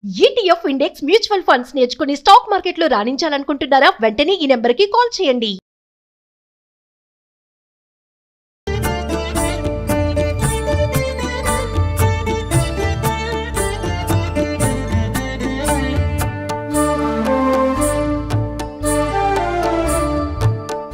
ETF index mutual funds నేర్చుకుని stock మార్కెట్లో రాణించాలనుకుంటున్నారా? వెంటనే ఈ నెంబర్కి కాల్ చేయండి.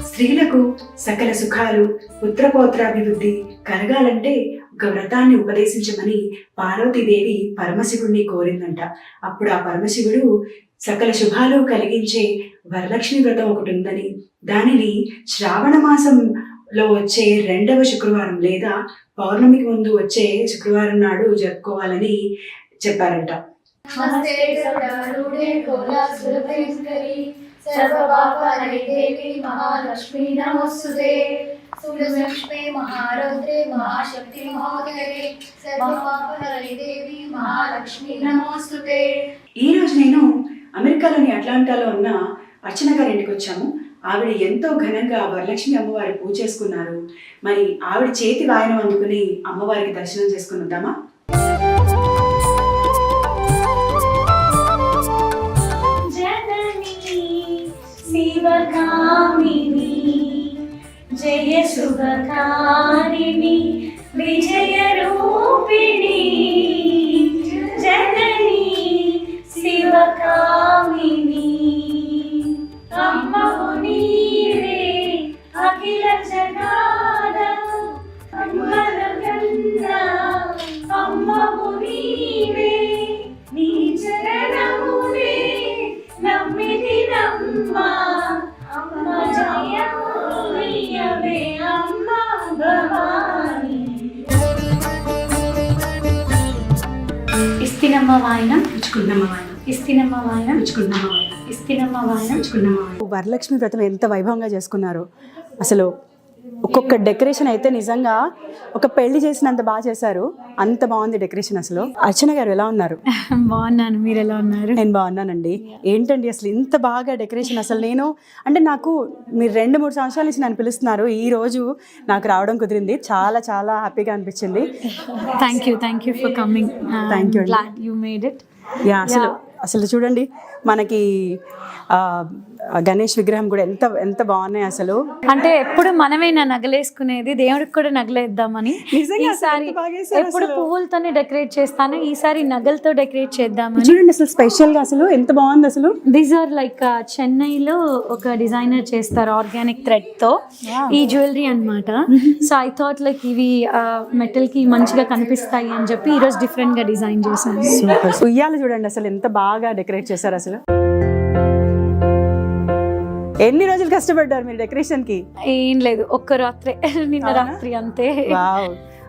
స్త్రీలకు సకల సుఖాలు పుత్రపౌత్రాభివృద్ధి కలగాలంటే ఒక వ్రతాన్ని ఉపదేశించమని పార్వతీదేవి పరమశివుడిని కోరిందంట. అప్పుడు ఆ పరమశివుడు సకల శుభాలు కలిగించే వరలక్ష్మి వ్రతం ఒకటి ఉందని, దానిని శ్రావణ మాసంలో వచ్చే 2వ శుక్రవారం లేదా పౌర్ణమికి ముందు వచ్చే శుక్రవారం నాడు జరుపుకోవాలని చెప్పారంట. सर्वपापहरे देवी महालक्ष्मी नमोस्तुते सूर्यलक्ष्मी महारौद्रे महाशक्ति महोदरे सर्वपापहरे देवी महालक्ष्मी नमोस्तुते. ఈ రోజు నేను అమెరికాలోని అట్లాంటాలో ఉన్న అర్చన గారి ఇంటికి వచ్చాము. ఆవిడ ఎంతో ఘనంగా వరలక్ష్మి అమ్మవారి పూజ చేసుకున్నారు. మరి ఆవిడ చేతి వాయనం అందుకుని అమ్మవారికి దర్శనం చేసుకుని వద్దామా? శివకామిని జయ శుభకారిణి విజయ రూపిణి జనని శివకామిని అమ్మవు నీవే అఖిల జగాదకు అమ్మలగన్న అమ్మవు నీవే నీ చరణమునే నమ్మిది నమ్మ అమ్మ జయమునియవే అమ్మ భవాని. ఇస్తినమ్మ వాయనం పుచ్చుకున్నమ్మ వాయనం, ఇస్తినమ్మ వాయనం పుచ్చుకున్నమ్మ వాయనం, ఇస్తినమ్మ వాయనం పుచ్చుకున్నమ్మ వాయనం. వరలక్ష్మి వ్రతం ఎంత వైభవంగా చేసుకున్నారు అసలు. ఒక్కొక్క డెకరేషన్ అయితే నిజంగా ఒక పెళ్లి చేసినంత బాగా చేశారు. అంత బాగుంది డెకరేషన్ అసలు. అర్చన గారు ఎలా ఉన్నారు? బాగున్నాను, మీరు ఎలా ఉన్నారు? నేను బాగున్నానండి. ఏంటండి అసలు ఇంత బాగా డెకరేషన్ అసలు. నేను అంటే నాకు మీరు 2-3 సంవత్సరాల నుంచి నన్ను పిలుస్తున్నారు. ఈ రోజు నాకు రావడం కుదిరింది. చాలా చాలా హ్యాపీగా అనిపించింది. Thank you for coming. Thank you. Glad you made it. Yeah, అసలు చూడండి మనకి గణేష్ విగ్రహం కూడా ఎంత ఎంత బాగున్నాయి అసలు. అంటే ఎప్పుడు మనమే నగలేసుకునేది, దేవుడికి కూడా నగలేద్దామని. ఈసారి ఎప్పుడు పువ్వులతోనే డెకరేట్ చేస్తాను, ఈసారి నగలతో డెకరేట్ చేద్దామని. చూడండి అసలు స్పెషల్ గా అసలు ఎంత బాగుంది అసలు. దీస్ ఆర్ లైక్ చెన్నైలో ఒక డిజైనర్ చేస్తారు ఆర్గానిక్ థ్రెడ్ తో ఈ జ్యువెలరీ అన్నమాట. సో ఐ థాట్ లైక్ ఇవి మెటల్ కి మంచిగా కనిపిస్తాయి అని చెప్పి ఈ రోజు డిఫరెంట్ గా డిజైన్ చేశాను. ఉయ్యాలు చూడండి అసలు ఎంత బాగా డెకరేట్ చేశారు అసలు. ఎన్ని రోజులు కష్టపడ్డారు మీరు డెకరేషన్ కి? ఏం లేదు, ఒక్క రాత్రే, నిన్న రాత్రి అంతే.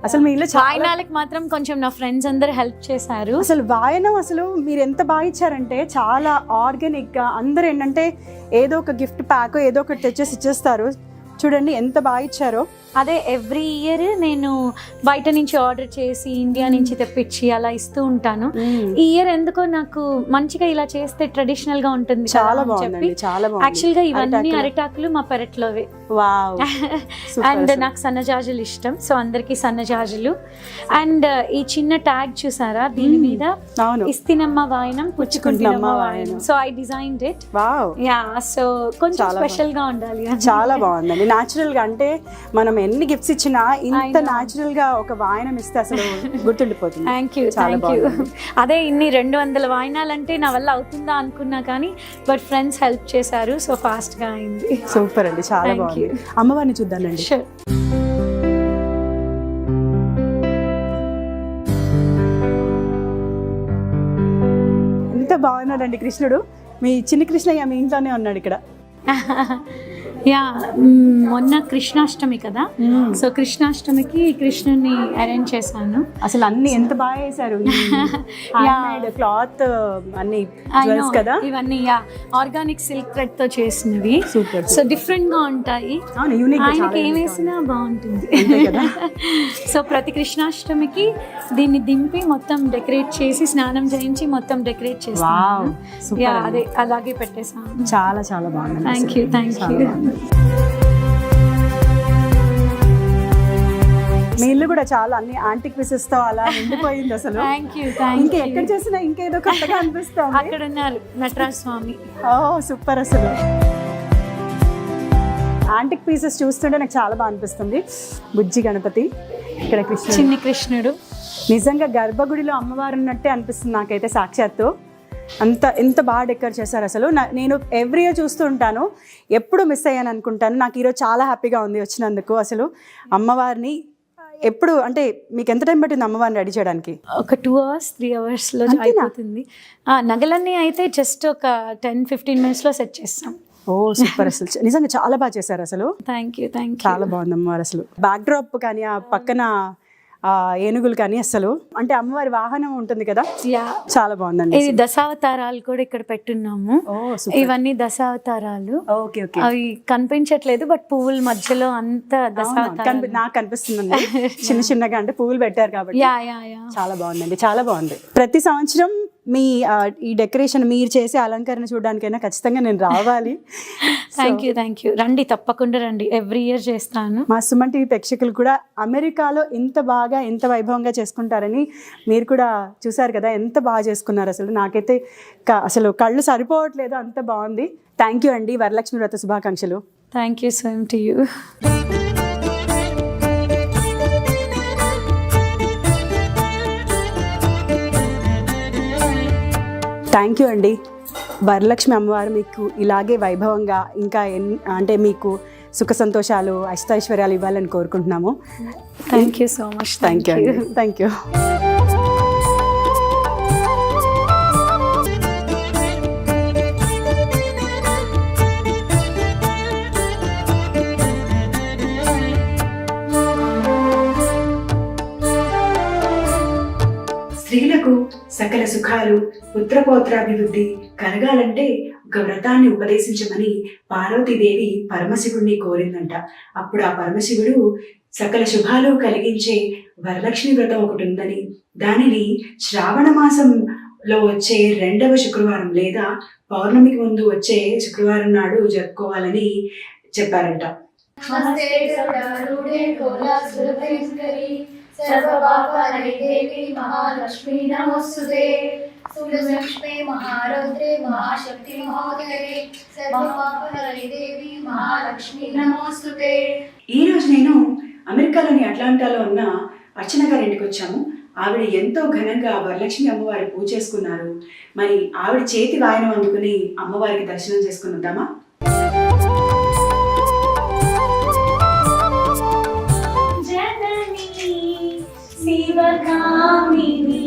అసలు మీ ఇల్లు వాయనాలకు మాత్రం కొంచెం నా ఫ్రెండ్స్ అందరు హెల్ప్ చేశారు. అసలు వాయనం అసలు మీరు ఎంత బాగా ఇచ్చారంటే చాలా ఆర్గానిక్ గా. అందరూ ఏంటంటే ఏదో ఒక గిఫ్ట్ ప్యాక్ ఏదో ఒకటి తెచ్చేసి ఇచ్చేస్తారు. చూడండి ఎంత బాగా ఇచ్చారో. అదే ఎవ్రీ ఇయర్ నేను బయట నుంచి ఆర్డర్ చేసి ఇండియా నుంచి తెప్పించి అలా ఇస్తూ ఉంటాను. ఈ ఇయర్ ఎందుకో నాకు మంచిగా ఇలా చేస్తే ట్రెడిషనల్ గా ఉంటుంది. చాలా బాగుంది, చాలా బాగుంది. యాక్చువల్ గా ఇవన్నీ అరిటాకులు మా పెరట్లోవే. వావ్. అండ్ నాకు సన్నజాజులు ఇష్టం, సో అందరికి సన్నజాజులు. అండ్ ఈ చిన్న ట్యాగ్ చూసారా, దీని మీద ఇస్తినమ్మ వాయనం పుచ్చుకుంటున్నమ్మ వాయనం. So I designed it. Wow. Yeah, so కొంచెం స్పెషల్ గా ఉండాలి. చాలా బాగుందండి. న్యాచురల్ గా, అంటే మనం ఎన్ని గిఫ్ట్స్ ఇచ్చినా ఇంత న్యాచురల్ గా ఒక వాయనం ఇస్తే అసలు గుర్తుండిపోతుంది. Thank you. అదే ఇన్ని 200 వాయనాలంటే నా వల్ల అవుతుందా అనుకున్నా కానీ బట్ ఫ్రెండ్స్ హెల్ప్ చేశారు, సో ఫాస్ట్ గా అయింది. సూపర్ అండి, చాలా బాగుంది. అమ్మవారిని చూద్దానండి. Sure. ఎంత బాగున్నాడండి కృష్ణుడు. మీ చిన్న కృష్ణయ్య మీ ఇంట్లోనే ఉన్నాడు ఇక్కడ. యా, మొన్న కృష్ణాష్టమి కదా, సో కృష్ణాష్టమికి కృష్ణుని అరేంజ్ చేశాను. అసలు అన్ని ఎంత బాగా వేశారు. క్లాత్ అన్ని జ్యువెల్స్ కదా ఇవన్నీ. యా, ఆర్గానిక్ సిల్క్ థ్రెడ్ తో చేసినవి. సూపర్. సో డిఫరెంట్ గా ఉంటాయి. ఆయనకి ఏం వేసినా బాగుంటుంది. సో ప్రతి కృష్ణాష్టమికి దీన్ని దింపి మొత్తం డెకరేట్ చేసి స్నానం చేయించి మొత్తం డెకరేట్ చేస్తాను. యా, అదే అలాగే పెట్టేసాను. చాలా చాలా బాగుంది. Thank you. మీ ఇల్లు కూడా చాలా అన్ని యాంటిక్ పీసెస్ తో అలా నిండిపోయింది అసలు. థ్యాంక్ యూ ఇంకా ఎక్కడ చేసినా ఇంకేదో కొత్తగా అనిపిస్తుంది. అక్కడ ఉన్నారు నటరాజ్ స్వామి. ఓ సూపర్ అసలు. యాంటిక్ పీసెస్ చూస్తుంటే నాకు చాలా బాగా అనిపిస్తుంది. బుజ్జి గణపతి, ఇక్కడ కృష్ణుడు, చిన్ని కృష్ణుడు. నిజంగా గర్భగుడిలో అమ్మవారు ఉన్నట్టే అనిపిస్తుంది నాకైతే సాక్షాత్తు. ఎంత బాగా డెకరేట్ చేశారు అసలు. నేను ఎవ్రీ ఇయర్ చూస్తూ ఉంటాను, ఎప్పుడు మిస్ అయ్యాను అనుకుంటాను. నాకు ఈరోజు చాలా హ్యాపీగా ఉంది వచ్చినందుకు. అసలు అమ్మవారిని ఎప్పుడు అంటే మీకు ఎంత టైం పట్టింది అమ్మవారిని రెడీ చేయడానికి? ఒక 2 hours 3 hours లో అయిపోతుంది. నగలన్నీ అయితే జస్ట్ ఒక 10-15 minutes లో సెట్ చేస్తాం. ఓ సూపర్ అసలు నిజంగా చాలా బాగా చేశారు అసలు. Thank you. చాలా బాగుంది అమ్మవారు అసలు. బ్యాక్ డ్రాప్ కానీ ఆ పక్కన ఏనుగులు కానీ అసలు అంటే అమ్మవారి వాహనం ఉంటుంది కదా, చాలా బాగుందండి. ఇది దశావతారాలు కూడా ఇక్కడ పెట్టున్నాము. ఇవన్నీ దశావతారాలు. Okay okay. అవి కనిపించట్లేదు బట్ పువ్వుల మధ్యలో అంతా దశావతారాలు నాకు కనిపిస్తుందండి చిన్న చిన్నగా, అంటే పువ్వులు పెట్టారు కాబట్టి చాలా బాగుందండి. చాలా బాగుంది. ప్రతి సంవత్సరం మీ ఈ డెకరేషన్ మీరు చేసే అలంకరణ చూడడానికైనా ఖచ్చితంగా నేను రావాలి. Thank you. రండి, తప్పకుండా రండి. ఎవ్రీ ఇయర్ చేస్తాను. మా సుమన్ టీవీ ప్రేక్షకులు కూడా అమెరికాలో ఇంత బాగా ఎంత వైభవంగా చేసుకుంటారని మీరు కూడా చూసారు కదా, ఎంత బాగా చేసుకున్నారు అసలు. నాకైతే అసలు కళ్ళు సరిపోవట్లేదు, అంత బాగుంది. థ్యాంక్ యూ అండి. వరలక్ష్మి వ్రత శుభాకాంక్షలు. Thank you. Same to you. Thank you అండి. వరలక్ష్మి అమ్మవారు మీకు ఇలాగే వైభవంగా ఇంకా అంటే మీకు సుఖ సంతోషాలు అష్టైశ్వర్యాలు ఇవ్వాలని కోరుకుంటున్నాము. Thank you so much. Thank you అండి. Thank you. స్త్రీలకు సకల సుఖాలు పుత్రపౌత్రాభివృద్ధి కలగాలంటే ఒక వ్రతాన్ని ఉపదేశించమని పార్వతీదేవి పరమశివుడిని కోరిందంట. అప్పుడు ఆ పరమశివుడు సకల శుభాలు కలిగించే వరలక్ష్మి వ్రతం ఒకటి ఉందని, దానిని శ్రావణ మాసంలో వచ్చే 2వ శుక్రవారం లేదా పౌర్ణమికి ముందు వచ్చే శుక్రవారం నాడు జరుపుకోవాలని చెప్పారంట. सर्वपापहरे देवी महालक्ष्मी नमोस्तुते सुलक्ष्मी महारौद्रे महाशक्ति महोदये सर्वपापहरे देवी महालक्ष्मी नमोस्तुते. ఈ రోజు నేను అమెరికాలోని అట్లాంటాలో ఉన్న అర్చన గారి ఇంటికి వచ్చాము. ఆవిడ ఎంతో ఘనంగా వరలక్ష్మి అమ్మవారి పూజ చేసుకున్నారు. మరి ఆవిడ చేతి వాయనం అందుకుని అమ్మవారికి దర్శనం చేసుకుని వద్దామా? శివకామిని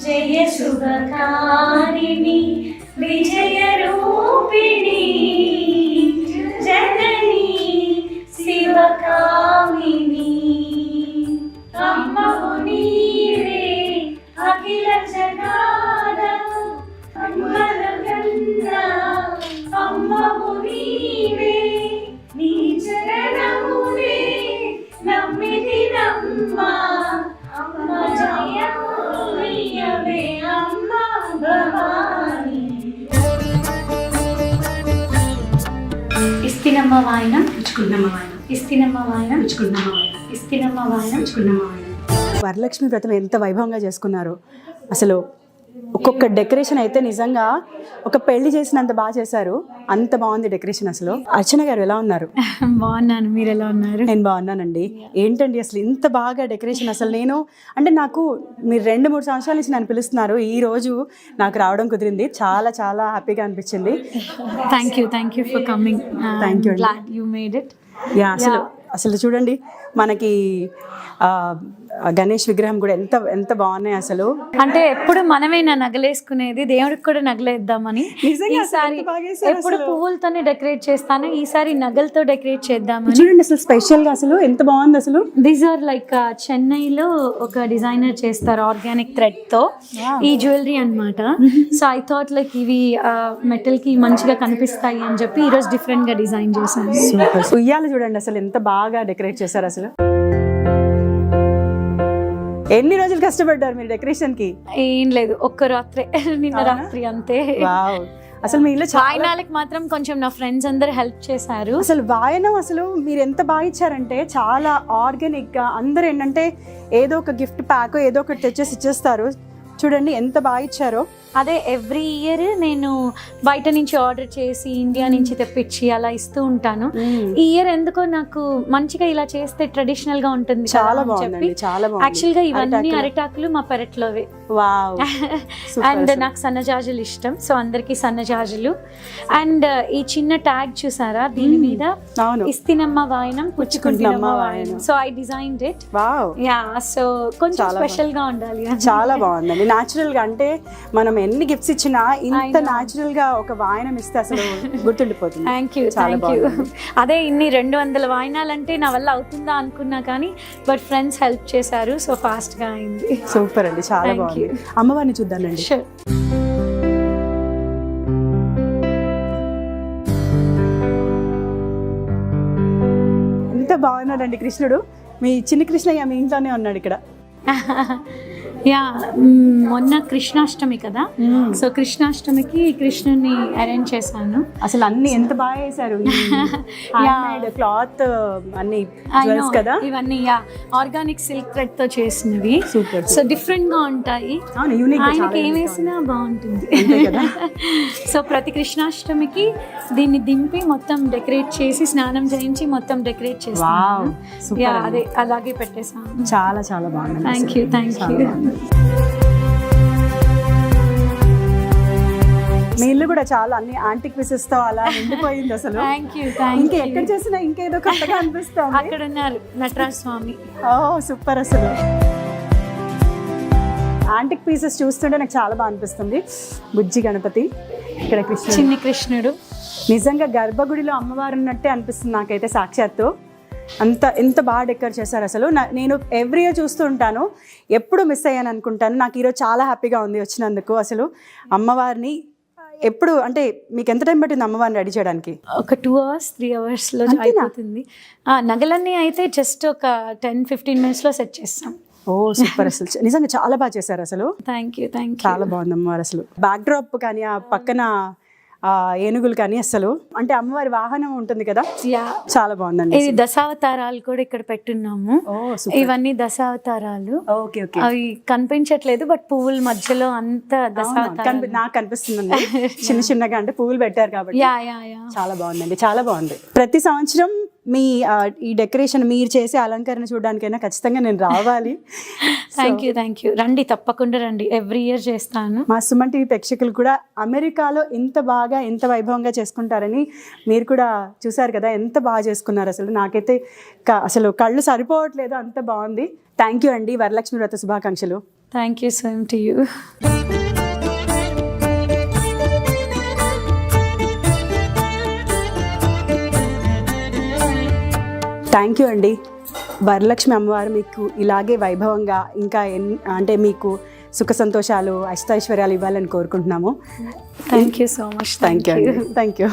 జయ శుభకారిణి విజయ రూపిణి జనని శివకామిని అమ్మవు నీవే అఖిల జనాద అమ్మల గంగ అమ్మవు నీవే నీ చరణమునే నమ్మితి నమ్మ అమ్మ జయవే అమ్మ భవాని. ఇస్తినమ్మ వాయనం పుచ్చుకున్నమ్మ వాయనం, ఇస్తినమ్మ వాయనం పుచ్చుకున్నమ్మ వాయనం, ఇస్తినమ్మ వాయనం, పుచ్చుకున్నమ్మ వాయనం. వరలక్ష్మి వ్రతం ఎంత వైభవంగా చేసుకున్నారు అసలు. ఒక్కొక్క డెకరేషన్ అయితే నిజంగా ఒక పెళ్లి చేసినంత బాగా చేశారు. అంత బాగుంది డెకరేషన్ అసలు. అర్చన గారు ఎలా ఉన్నారు? బాగున్నాను. మీరు ఎలా ఉన్నారు? నేను బాగున్నానండి. ఏంటండి అసలు ఇంత బాగా డెకరేషన్ అసలు. నేను అంటే నాకు మీరు 2-3 సంవత్సరాల నుంచి నన్ను పిలుస్తున్నారు. ఈ రోజు నాకు రావడం కుదిరింది. చాలా చాలా హ్యాపీగా అనిపించింది. Thank you for coming. Thank you. Glad you made it. Yeah అసలు చూడండి మనకి గణేష్ విగ్రహం కూడా ఎంత బాగున్నాయి అసలు. అంటే ఎప్పుడు మనమేనా నగలేసుకునేది, దేవుడికి కూడా నగలేద్దామని. ఈసారి ఎప్పుడు పువ్వులతోనే డెకరేట్ చేస్తాను, ఈసారి నగలతో డెకరేట్ చేద్దామని. చూడండి అసలు స్పెషల్ గా అసలు ఎంత బాగుంది అసలు. దీస్ ఆర్ లైక్ చెన్నైలో ఒక డిజైనర్ చేస్తారు ఆర్గానిక్ థ్రెడ్ తో ఈ జ్యువెలరీ అన్నమాట. సో ఐ థాట్ లైక్ ఇవి మెటల్ కి మంచిగా కనిపిస్తాయి అని చెప్పి ఈ రోజు డిఫరెంట్ గా డిజైన్ చేశాను. ఉయ్యాలు చూడండి అసలు ఎంత బాగా డెకరేట్ చేశారు అసలు. ఎన్ని రోజులు కష్టపడ్డారు మీరు డెకరేషన్ కి? ఏం లేదు, ఒక్క రాత్రే, నిన్న రాత్రి అంతే. అసలు మీ ఇల్లు చాలా వాయనాలకు మాత్రం కొంచెం నా ఫ్రెండ్స్ అందరు హెల్ప్ చేశారు. అసలు వాయనం అసలు మీరు ఎంత బాగా ఇచ్చారంటే చాలా ఆర్గానిక్గా అందరూ ఏంటంటే ఏదో ఒక గిఫ్ట్ ప్యాక్ ఏదో ఒకటి తెచ్చేసి ఇచ్చేస్తారు. చూడండి ఎంత బాగా ఇచ్చారో. అదే ఎవ్రీ ఇయర్ నేను బయట నుంచి ఆర్డర్ చేసి ఇండియా నుంచి తెప్పించి అలా ఇస్తూ ఉంటాను. ఈ ఇయర్ ఎందుకో నాకు మంచిగా ఇలా చేస్తే ట్రెడిషనల్ గా ఉంటుంది చాలా బాగుందండి, చాలా బాగుంది. యాక్చువల్ గా ఇవన్నీ అరిటాకులు మా పెరట్లోవే. వావ్. అండ్ నాకు సన్నజాజులు ఇష్టం, సో అందరికి సన్నజాజులు. అండ్ ఈ చిన్న ట్యాగ్ చూసారా, దీని మీద అవును ఇస్తినమ్మ వాయనం పుచ్చుకుంటున్నమ్మ వాయనం. So I designed it. Wow. Yeah, so కొంచెం స్పెషల్ గా ఉండాలి. చాలా బాగుందండి. న్యాచురల్ గా అంటే మనం ఎన్ని గిఫ్ట్స్ ఇచ్చినా ఇంత న్యాచురల్ గా ఒక వాయనం ఇస్తే అసలు గుర్తుండిపోతుంది. Thank you. అదే ఇన్ని 200 వాయనాలంటే నా వల్ల అవుతుందా అనుకున్నా కానీ బట్ ఫ్రెండ్స్ హెల్ప్ చేశారు, సో ఫాస్ట్ గా అయింది. సూపర్ అండి, చాలా బాగుంది. అమ్మవారిని చూద్దానండి. Sure. ఎంత బాగున్నాడండి కృష్ణుడు. మీ చిన్న కృష్ణయ్య మీ ఇంట్లోనే ఉన్నాడు ఇక్కడ. యా, మొన్న కృష్ణాష్టమి కదా, సో కృష్ణాష్టమికి కృష్ణుని అరేంజ్ చేశాను. అసలు అన్ని ఎంత బాగా వేశారు. క్లాత్ అన్ని జ్యువెల్స్ కదా ఇవన్నీ. యా, ఆర్గానిక్ సిల్క్ థ్రెడ్ తో చేసినవి. సూపర్. సో డిఫరెంట్ గా ఉంటాయి. ఆయనకి ఏం వేసినా బాగుంటుంది. సో ప్రతి కృష్ణాష్టమికి దీన్ని దింపి మొత్తం డెకరేట్ చేసి స్నానం చేయించి మొత్తం డెకరేట్ చేస్తాను. యా, అదే అలాగే పెట్టేసాను. చాలా చాలా బాగుంది. Thank you. మీ ఇల్లు కూడా చాలా అన్ని యాంటిక్ పీసెస్ తో అలా నిండిపోయింది అసలు. ఇంకా ఎక్కడ చేసినా ఇంకేదో కొత్తగా అనిపిస్తుంది. అక్కడ ఉన్నారు నటరాజ స్వామి. ఓ సూపర్. అసలు యాంటిక్ పీసెస్ చూస్తుంటే నాకు చాలా బాగా అనిపిస్తుంది. బుజ్జి గణపతి, ఇక్కడ కృష్ణుడు, చిన్ని కృష్ణుడు. నిజంగా గర్భగుడిలో అమ్మవారు ఉన్నట్టే అనిపిస్తుంది నాకైతే సాక్షాత్తు. ఎంత బాగా డెకరేట్ చేశారు అసలు. నేను ఎవ్రీ ఇయర్ చూస్తూ ఉంటాను, ఎప్పుడు మిస్ అయ్యాను అనుకుంటాను. నాకు ఈరోజు చాలా హ్యాపీగా ఉంది వచ్చినందుకు. అసలు అమ్మవారిని ఎప్పుడు అంటే మీకు ఎంత టైం పట్టింది అమ్మవారిని రెడీ చేయడానికి? ఒక 2 hours 3 hours లో అయిపోతుంది. నగలన్నీ అయితే జస్ట్ ఒక 10-15 minutes లో సెట్ చేస్తాం. ఓ సూపర్. అసలు నిజంగా చాలా బాగా చేశారు అసలు. Thank you. చాలా బాగుంది అమ్మవారు అసలు. బ్యాక్ డ్రాప్ కానీ ఆ పక్కన ఏనుగులు కానీ అసలు అంటే అమ్మవారి వాహనం ఉంటుంది కదా, చాలా బాగుందండి. ఇది దశావతారాలు కూడా ఇక్కడ పెట్టున్నాము. ఇవన్నీ దశావతారాలు. అవి కనిపించట్లేదు బట్ పువ్వుల మధ్యలో అంత దశావతారాలు నాకు కనిపిస్తుంది. చిన్న చిన్నగా అంటే పువ్వులు పెట్టారు కాబట్టి చాలా బాగుందండి, చాలా బాగుంది. ప్రతి సంవత్సరం మీ ఈ డెకరేషన్ మీరు చేసే అలంకరణ చూడడానికైనా ఖచ్చితంగా నేను రావాలి. Thank you. రండి, తప్పకుండా రండి. ఎవ్రీ ఇయర్ చేస్తాను. మా సుమన్ టీవీ ప్రేక్షకులు కూడా అమెరికాలో ఇంత బాగా ఎంత వైభవంగా చేసుకుంటారని మీరు కూడా చూసారు కదా, ఎంత బాగా చేసుకున్నారు అసలు. నాకైతే అసలు కళ్ళు సరిపోవట్లేదు, అంత బాగుంది. థ్యాంక్ యూ అండి. వరలక్ష్మి వ్రత శుభాకాంక్షలు. Thank you. Same to you. Thank you అండి. వరలక్ష్మి అమ్మవారు మీకు ఇలాగే వైభవంగా ఇంకా అంటే మీకు సుఖ సంతోషాలు అష్టైశ్వర్యాలు ఇవ్వాలని కోరుకుంటున్నాము. Thank you so much. Thank you.